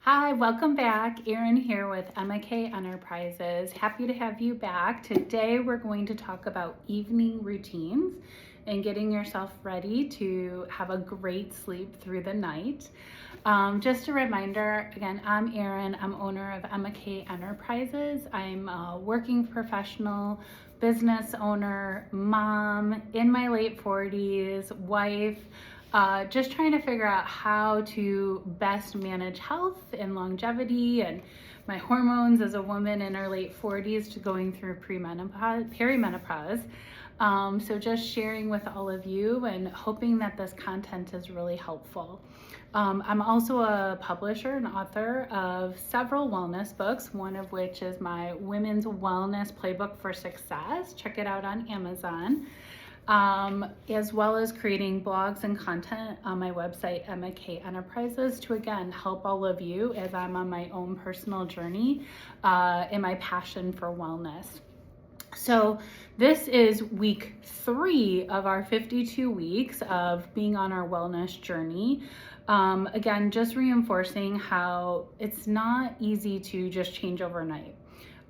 Hi, welcome back. Erin here with Emma K Enterprises. Happy to have you back. Today we're going to talk about evening routines and getting yourself ready to have a great sleep through the night. Just a reminder, again, I'm Erin. I'm owner of Emma K Enterprises. I'm a working professional, business owner, mom, in my late 40s, wife, just trying to figure out how to best manage health and longevity and my hormones as a woman in her late 40s to going through perimenopause. So just sharing with all of you and hoping that this content is really helpful. I'm also a publisher and author of several wellness books, one of which is my Women's Wellness Playbook for Success. Check it out on Amazon. As well as creating blogs and content on my website, Emma K Enterprises, to again help all of you as I'm on my own personal journey in my passion for wellness. So this is week 3 of our 52 weeks of being on our wellness journey. Again, just reinforcing how it's not easy to just change overnight.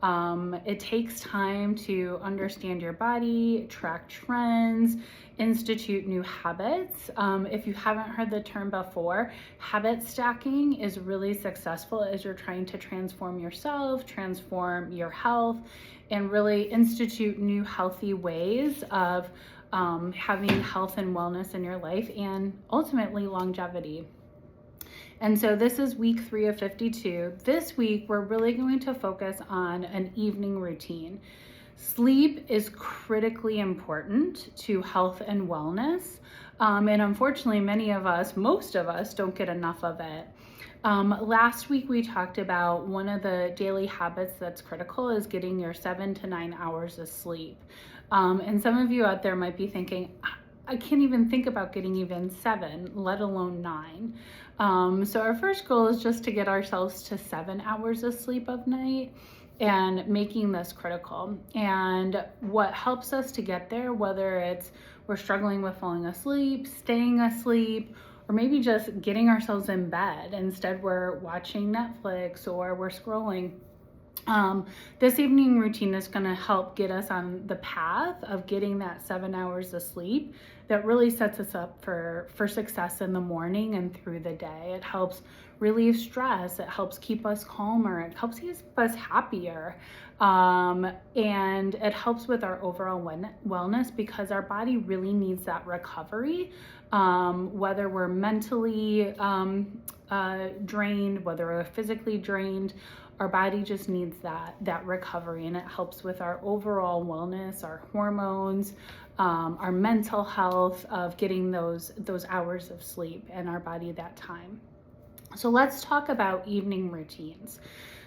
It takes time to understand your body, track trends, institute new habits. If you haven't heard the term before, habit stacking is really successful as you're trying to transform yourself, transform your health, and really institute new healthy ways of having health and wellness in your life and ultimately longevity. And so this is week 3 of 52. This week, we're really going to focus on an evening routine. Sleep is critically important to health and wellness. And unfortunately, most of us don't get enough of it. Last week, we talked about one of the daily habits that's critical is getting your 7 to 9 hours of sleep. And some of you out there might be thinking, I can't even think about getting even 7, let alone 9. So our first goal is just to get ourselves to 7 hours of sleep of night and making this critical. And what helps us to get there, whether it's we're struggling with falling asleep, staying asleep, or maybe just getting ourselves in bed. Instead, we're watching Netflix or we're scrolling. This evening routine is going to help get us on the path of getting that 7 hours of sleep that really sets us up for success in the morning and through the day. It helps relieve stress. It helps keep us calmer. It helps keep us happier. And it helps with our overall wellness because our body really needs that recovery, whether we're mentally drained, whether we're physically drained. Our body just needs that recovery, and it helps with our overall wellness, our hormones, our mental health of getting those hours of sleep and our body that time. So let's talk about evening routines.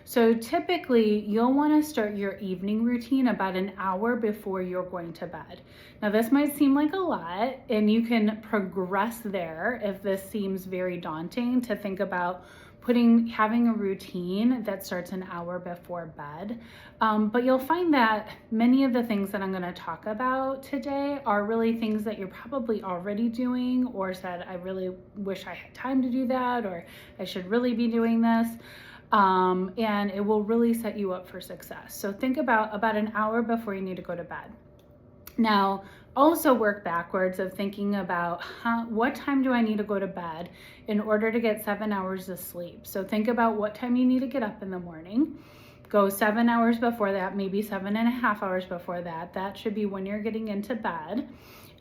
So typically you'll want to start your evening routine about an hour before you're going to bed. Now this might seem like a lot, and you can progress there if this seems very daunting to think about having a routine that starts an hour before bed. But you'll find that many of the things that I'm going to talk about today are really things that you're probably already doing or said, I really wish I had time to do that, or I should really be doing this. And it will really set you up for success. So think about an hour before you need to go to bed. Now, also work backwards of thinking about what time do I need to go to bed in order to get 7 hours of sleep. So think about what time you need to get up in the morning. Go 7 hours before that, maybe 7.5 hours before that. That should be when you're getting into bed.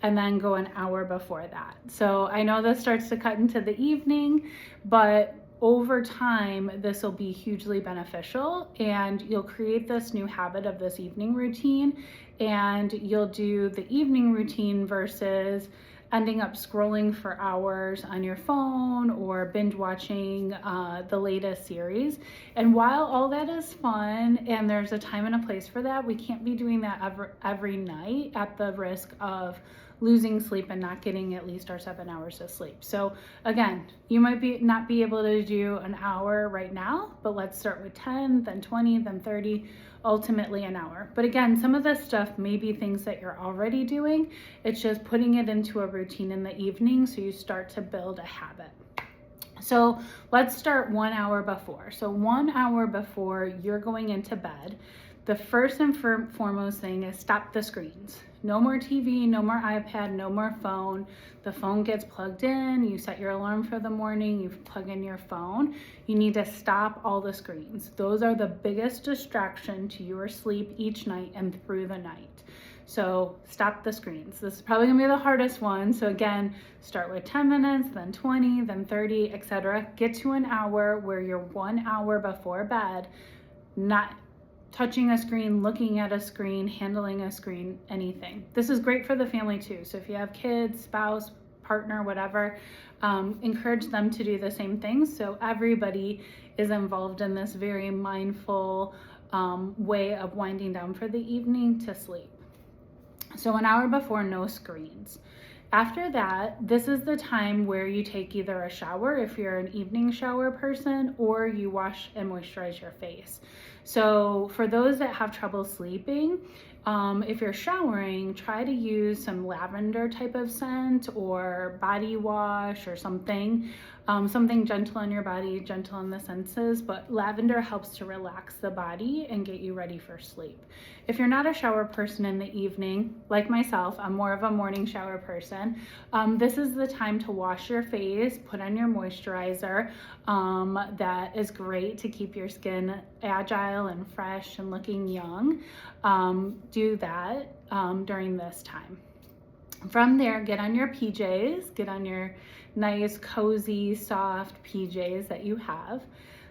And then go an hour before that. So I know this starts to cut into the evening, but over time, this will be hugely beneficial, and you'll create this new habit of this evening routine, and you'll do the evening routine versus ending up scrolling for hours on your phone or binge watching the latest series. And while all that is fun and there's a time and a place for that, we can't be doing that every night at the risk of losing sleep and not getting at least our 7 hours of sleep. So again, you might not be able to do an hour right now, but let's start with 10, then 20, then 30, ultimately an hour. But again, some of this stuff may be things that you're already doing. It's just putting it into a routine in the evening so you start to build a habit. So let's start 1 hour before. So 1 hour before you're going into bed, the first and foremost thing is stop the screens. No more TV, no more iPad, no more phone. The phone gets plugged in, you set your alarm for the morning, you plug in your phone. You need to stop all the screens. Those are the biggest distraction to your sleep each night and through the night. So stop the screens. This is probably gonna be the hardest one. So again, start with 10 minutes, then 20, then 30, etc. Get to an hour where you're 1 hour before bed, not touching a screen, looking at a screen, handling a screen, anything. This is great for the family too. So if you have kids, spouse, partner, whatever, encourage them to do the same thing. So everybody is involved in this very mindful way of winding down for the evening to sleep. So an hour before, no screens. After that, this is the time where you take either a shower if you're an evening shower person, or you wash and moisturize your face. So for those that have trouble sleeping, if you're showering, try to use some lavender type of scent or body wash or something gentle on your body, gentle on the senses, but lavender helps to relax the body and get you ready for sleep. If you're not a shower person in the evening, like myself, I'm more of a morning shower person, this is the time to wash your face, put on your moisturizer. That is great to keep your skin agile and fresh and looking young. Do that during this time. From there, get on your PJs, get on your nice, cozy, soft PJs that you have.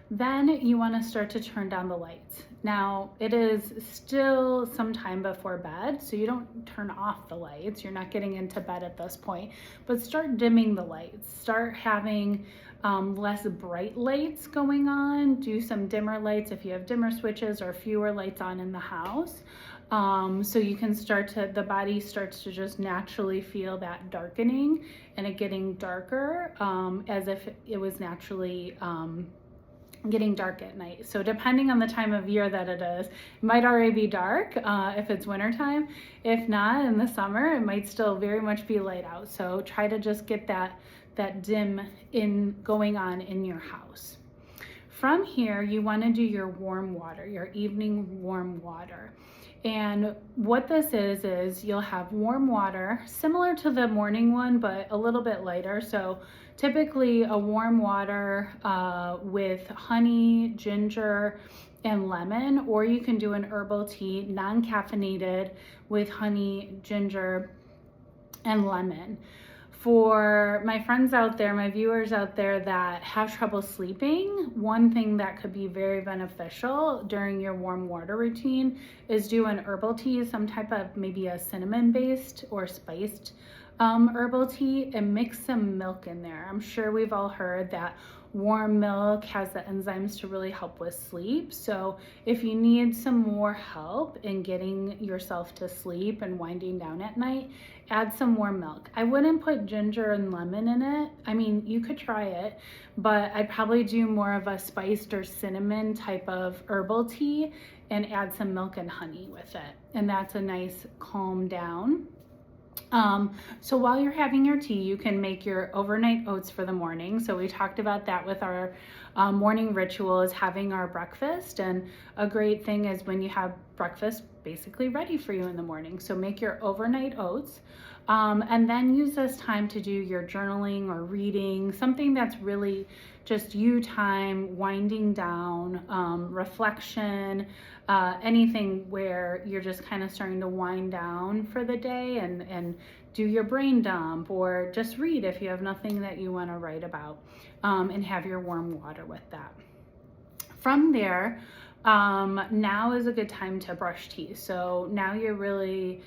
Then you want to start to turn down the lights. Now, it is still some time before bed, so you don't turn off the lights. You're not getting into bed at this point, but start dimming the lights. Start having less bright lights going on. Do some dimmer lights if you have dimmer switches, or fewer lights on in the house. So you can the body starts to just naturally feel that darkening and it getting darker, as if it was naturally getting dark at night. So depending on the time of year that it is, it might already be dark if it's wintertime. If not, in the summer, it might still very much be light out. So try to just get that dim going on in your house. From here, you want to do your warm water, your evening warm water. And what this is you'll have warm water, similar to the morning one, but a little bit lighter. So typically a warm water with honey, ginger, and lemon, or you can do an herbal tea, non-caffeinated, with honey, ginger, and lemon. For my friends out there, my viewers out there that have trouble sleeping, one thing that could be very beneficial during your warm water routine is do an herbal tea, some type of maybe a cinnamon-based or spiced herbal tea, and mix some milk in there. I'm sure we've all heard that warm milk has the enzymes to really help with sleep. So if you need some more help in getting yourself to sleep and winding down at night, add some warm milk. I wouldn't put ginger and lemon in it. I mean, you could try it, but I'd probably do more of a spiced or cinnamon type of herbal tea and add some milk and honey with it. And that's a nice calm down. So while you're having your tea, you can make your overnight oats for the morning. So we talked about that with our morning ritual, is having our breakfast. And a great thing is when you have breakfast basically ready for you in the morning. So make your overnight oats, and then use this time to do your journaling or reading, something that's really just you time, winding down, reflection, anything where you're just kind of starting to wind down for the day, and do your brain dump, or just read if you have nothing that you want to write about, and have your warm water with that. From there, now is a good time to brush teeth. So now you're really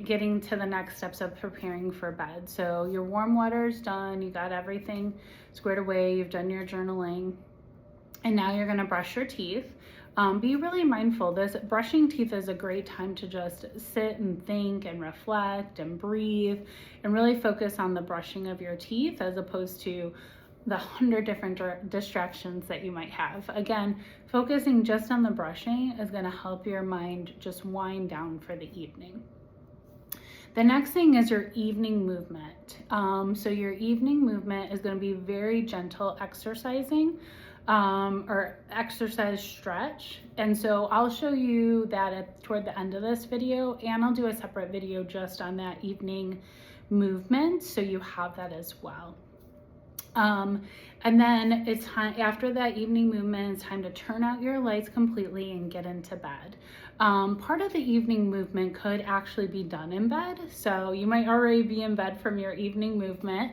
getting to the next steps of preparing for bed. So your warm water is done, you got everything squared away, you've done your journaling, and now you're gonna brush your teeth. Be really mindful. This brushing teeth is a great time to just sit and think and reflect and breathe and really focus on the brushing of your teeth, as opposed to the 100 different distractions that you might have. Again, focusing just on the brushing is going to help your mind just wind down for the evening. The next thing is your evening movement. So your evening movement is going to be very gentle exercising or exercise stretch. And so I'll show you that toward the end of this video, and I'll do a separate video just on that evening movement, so you have that as well. And then it's time, after that evening movement, it's time to turn out your lights completely and get into bed. Part of the evening movement could actually be done in bed. So you might already be in bed from your evening movement.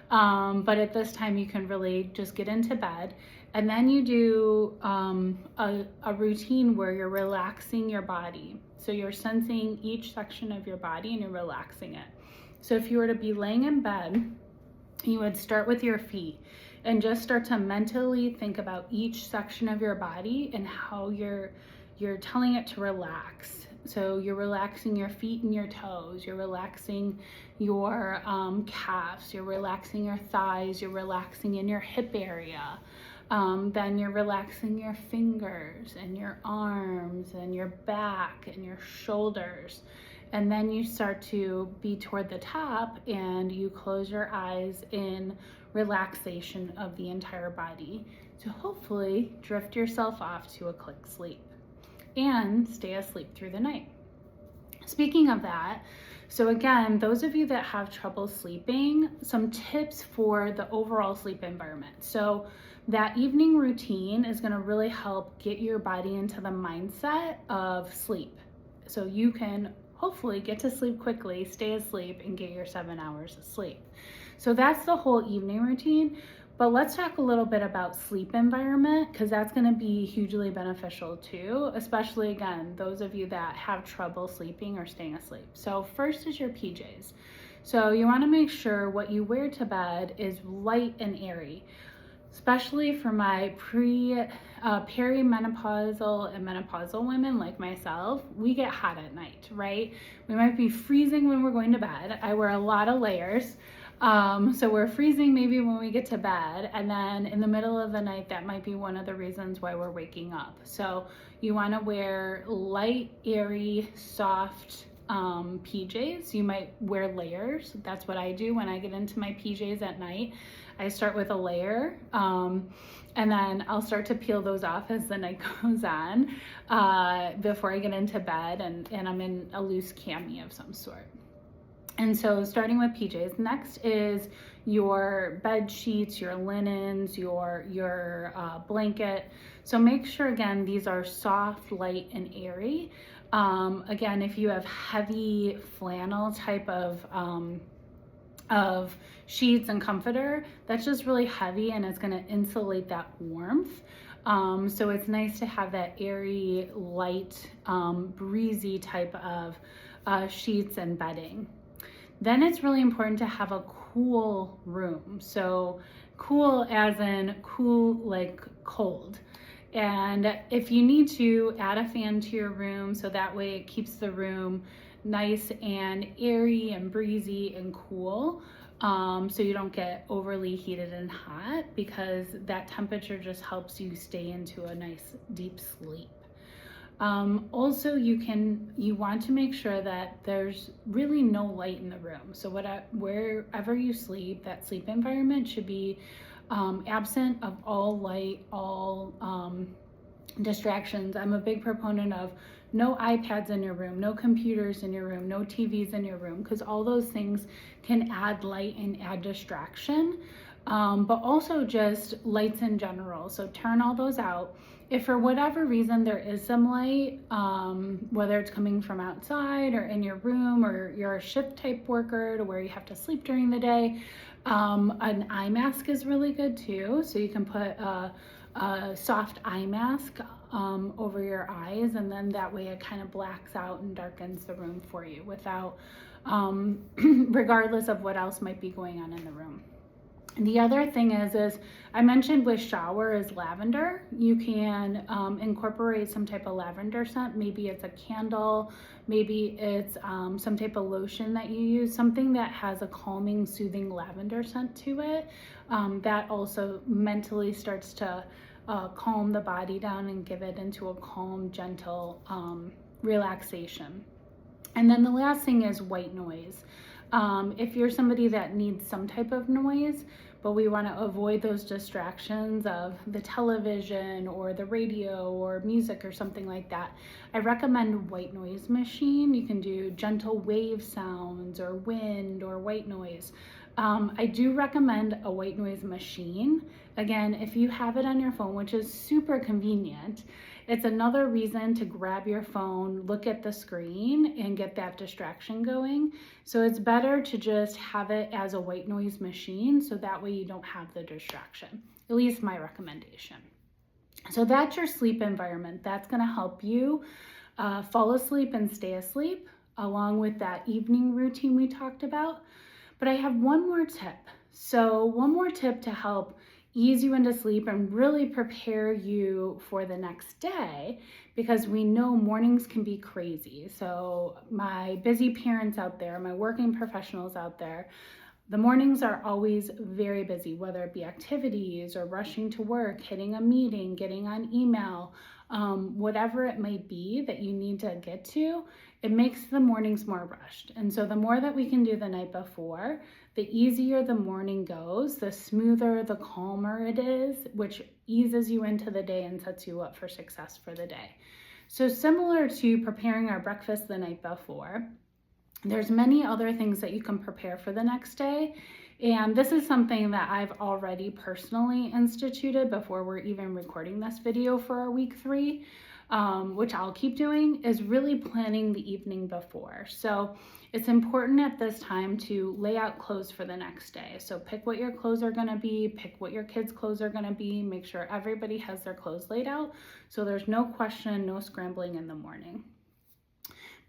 But at this time you can really just get into bed. And then you do a routine where you're relaxing your body. So you're sensing each section of your body and you're relaxing it. So if you were to be laying in bed, you would start with your feet and just start to mentally think about each section of your body and how you're telling it to relax. So you're relaxing your feet and your toes, you're relaxing your calves, you're relaxing your thighs, you're relaxing in your hip area. Then you're relaxing your fingers and your arms and your back and your shoulders. And then you start to be toward the top and you close your eyes in relaxation of the entire body to hopefully drift yourself off to a quick sleep and stay asleep through the night. Speaking of that, so again, those of you that have trouble sleeping, some tips for the overall sleep environment. So that evening routine is going to really help get your body into the mindset of sleep. So you can hopefully get to sleep quickly, stay asleep, and get your 7 hours of sleep. So that's the whole evening routine. But let's talk a little bit about sleep environment, because that's going to be hugely beneficial too, especially again, those of you that have trouble sleeping or staying asleep. So first is your PJs. So you want to make sure what you wear to bed is light and airy. Especially for my perimenopausal and menopausal women like myself, we get hot at night, right? We might be freezing when we're going to bed. I wear a lot of layers. So we're freezing maybe when we get to bed, and then in the middle of the night, that might be one of the reasons why we're waking up. So you want to wear light, airy, soft PJs. You might wear layers. That's what I do when I get into my PJs at night. I start with a layer, and then I'll start to peel those off as the night goes on before I get into bed, and I'm in a loose cami of some sort. And so starting with PJs, next is your bed sheets, your linens, your blanket. So make sure, again, these are soft, light, and airy. Again, if you have heavy flannel type of sheets and comforter, that's just really heavy and it's going to insulate that warmth. So it's nice to have that airy, light, breezy type of sheets and bedding. Then it's really important to have a cool room. So cool as in cool, like cold. And if you need to, add a fan to your room so that way it keeps the room nice and airy and breezy and cool. So you don't get overly heated and hot, because that temperature just helps you stay into a nice deep sleep. Also, you want to make sure that there's really no light in the room. So wherever you sleep, that sleep environment should be absent of all light, all distractions. I'm a big proponent of no iPads in your room, no computers in your room, no TVs in your room, because all those things can add light and add distraction, but also just lights in general. So turn all those out. If for whatever reason there is some light, whether it's coming from outside or in your room, or you're a shift type worker to where you have to sleep during the day, an eye mask is really good too. So you can put a soft eye mask over your eyes, and then that way it kind of blacks out and darkens the room for you without, regardless of what else might be going on in the room. The other thing is I mentioned with shower is lavender. You can incorporate some type of lavender scent. Maybe it's a candle, maybe it's some type of lotion that you use, something that has a calming, soothing lavender scent to it. That also mentally starts to calm the body down and give it into a calm, gentle relaxation. And then the last thing is white noise. If you're somebody that needs some type of noise, but we want to avoid those distractions of the television or the radio or music or something like that, I recommend white noise machine. You can do gentle wave sounds or wind or white noise. I do recommend a white noise machine. Again, if you have it on your phone, which is super convenient, it's another reason to grab your phone, look at the screen, and get that distraction going. So it's better to just have it as a white noise machine so that way you don't have the distraction. At least my recommendation. So that's your sleep environment. That's going to help you fall asleep and stay asleep, along with that evening routine we talked about. But I have one more tip. So one more tip to help ease you into sleep and really prepare you for the next day, because we know mornings can be crazy. So my busy parents out there, my working professionals out there, the mornings are always very busy, whether it be activities or rushing to work, hitting a meeting, getting on email, whatever it might be that you need to get to, it makes the mornings more rushed. And so the more that we can do the night before, the easier the morning goes, the smoother, the calmer it is, which eases you into the day and sets you up for success for the day. So similar to preparing our breakfast the night before, there's many other things that you can prepare for the next day. And this is something that I've already personally instituted before we're even recording this video for our week 3, which I'll keep doing, is really planning the evening before. So it's important at this time to lay out clothes for the next day. So pick what your clothes are gonna be, pick what your kids' clothes are gonna be, make sure everybody has their clothes laid out so there's no question, no scrambling in the morning.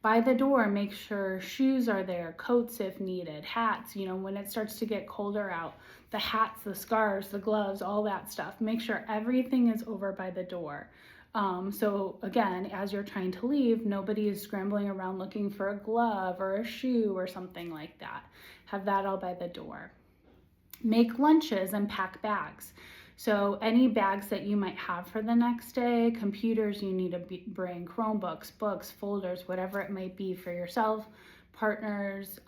By the door, make sure shoes are there, coats if needed, hats, when it starts to get colder out, the hats, the scarves, the gloves, all that stuff. Make sure everything is over by the door. So again, as you're trying to leave, nobody is scrambling around looking for a glove or a shoe or something like that. Have that all by the door. Make lunches and pack bags. So any bags that you might have for the next day, computers you need to bring, Chromebooks, books, folders, whatever it might be for yourself, partners,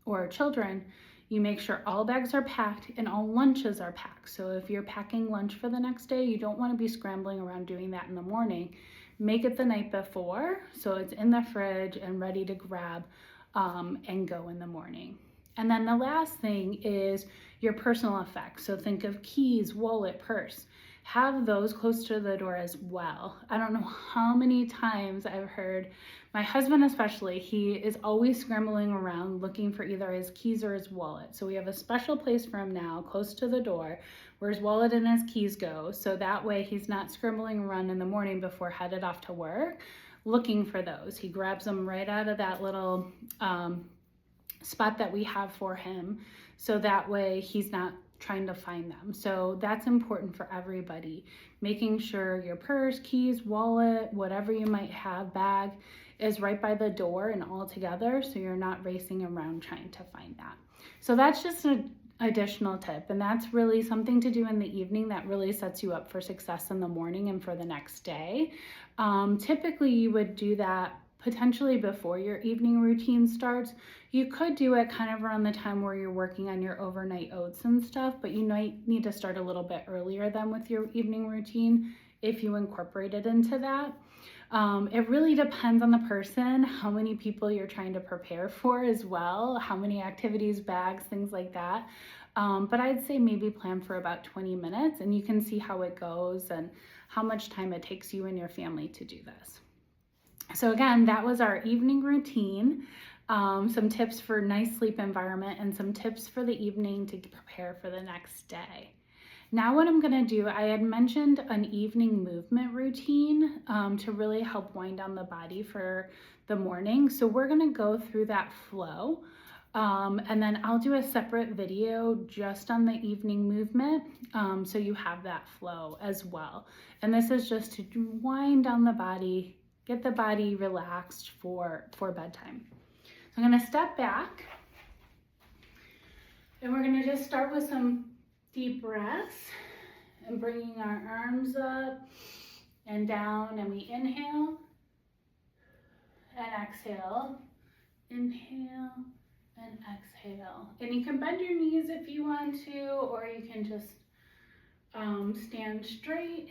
or children, you make sure all bags are packed and all lunches are packed. So if you're packing lunch for the next day, you don't want to be scrambling around doing that in the morning. Make it the night before so it's in the fridge and ready to grab and go in the morning. And then the last thing is your personal effects. So think of keys, wallet, purse. Have those close to the door as well. I don't know how many times I've heard, my husband especially, he is always scrambling around looking for either his keys or his wallet. So we have a special place for him now, close to the door, where his wallet and his keys go. So that way he's not scrambling around in the morning before headed off to work looking for those. He grabs them right out of that little spot that we have for him, so that way he's not trying to find them. So that's important for everybody, making sure your purse, keys, wallet, whatever you might have, bag, is right by the door and all together, so you're not racing around trying to find that. So that's just an additional tip, and that's really something to do in the evening that really sets you up for success in the morning and for the next day. Typically you would do that potentially before your evening routine starts. You could do it kind of around the time where you're working on your overnight oats and stuff, but you might need to start a little bit earlier than with your evening routine if you incorporate it into that. It really depends on the person, how many people you're trying to prepare for as well, how many activities, bags, things like that. But I'd say maybe plan for about 20 minutes and you can see how it goes and how much time it takes you and your family to do this. So again, that was our evening routine, some tips for nice sleep environment and some tips for the evening to prepare for the next day. Now what I'm gonna do, I had mentioned an evening movement routine to really help wind down the body for the morning. So we're gonna go through that flow and then I'll do a separate video just on the evening movement so you have that flow as well. And this is just to wind down the body, get the body relaxed for bedtime. So I'm gonna step back and we're gonna just start with some deep breaths and bringing our arms up and down, and we inhale. and exhale. Inhale and exhale. And you can bend your knees if you want to, or you can just stand straight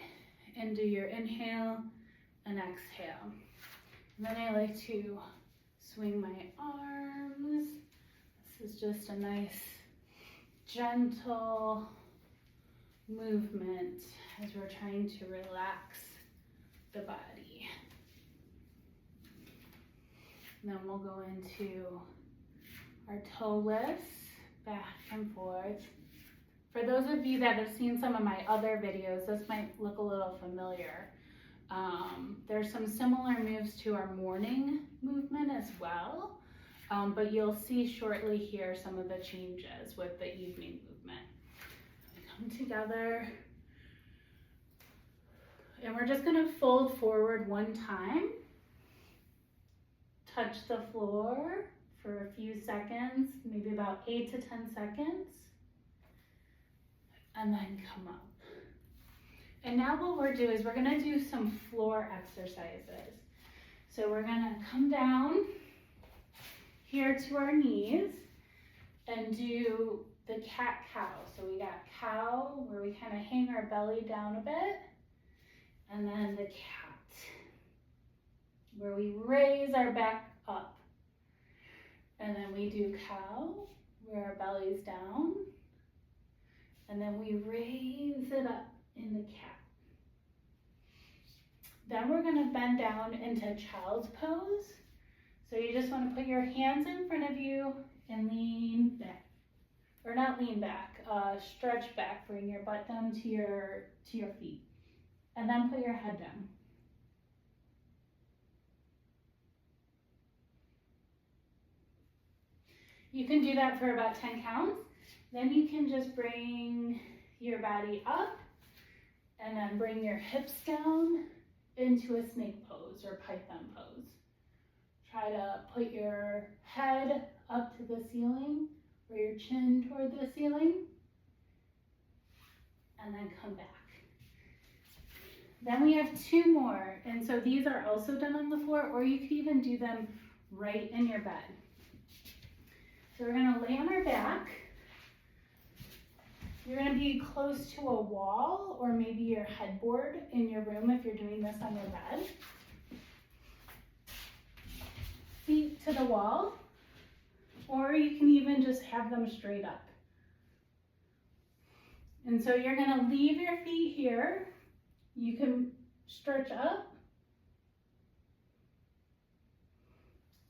and do your inhale and exhale. And then I like to swing my arms. This is just a nice, gentle movement as we're trying to relax the body. And then we'll go into our toe lifts, back and forth. For those of you that have seen some of my other videos, this might look a little familiar. There's some similar moves to our morning movement as well, but you'll see shortly here some of the changes with the evening movement. We come together, and we're just gonna fold forward one time, touch the floor for a few seconds, maybe about 8 to 10 seconds, and then come up. And now what we're doing is we're gonna do some floor exercises. So we're gonna come down here to our knees and do the cat-cow. So we got cow, where we kind of hang our belly down a bit, and then the cat, where we raise our back up. And then we do cow, where our belly's down, and then we raise it up in the cat. Then we're gonna bend down into child's pose. So you just wanna put your hands in front of you and lean back. Or not lean back, stretch back, bring your butt down to your feet. And then put your head down. You can do that for about 10 counts. Then you can just bring your body up and then bring your hips down into a snake pose or python pose. Try to put your head up to the ceiling or your chin toward the ceiling, and then come back. Then we have 2 more, and so these are also done on the floor, or you could even do them right in your bed. So we're gonna lay on our back. You're gonna be close to a wall or maybe your headboard in your room if you're doing this on your bed. Feet to the wall, or you can even just have them straight up. And so you're gonna leave your feet here. You can stretch up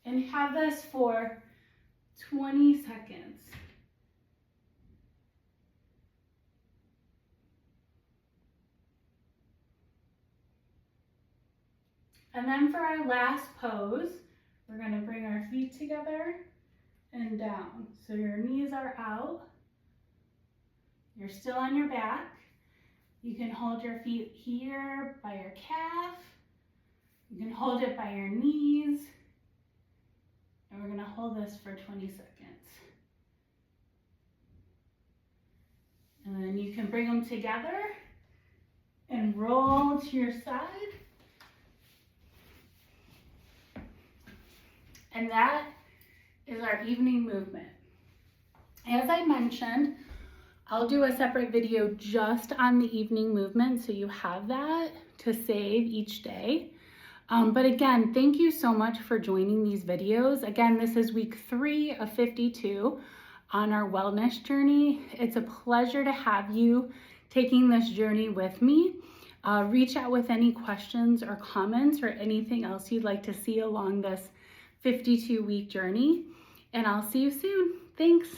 and have this for 20 seconds. And then for our last pose, we're gonna bring our feet together and down. So your knees are out. You're still on your back. You can hold your feet here by your calf. You can hold it by your knees. And we're gonna hold this for 20 seconds. And then you can bring them together and roll to your side. And that is our evening movement. As I mentioned, I'll do a separate video just on the evening movement, so you have that to save each day. But again, thank you so much for joining these videos. Again, this is week 3 of 52 on our wellness journey. It's a pleasure to have you taking this journey with me. Reach out with any questions or comments or anything else you'd like to see along this 52-week journey, and I'll see you soon. Thanks.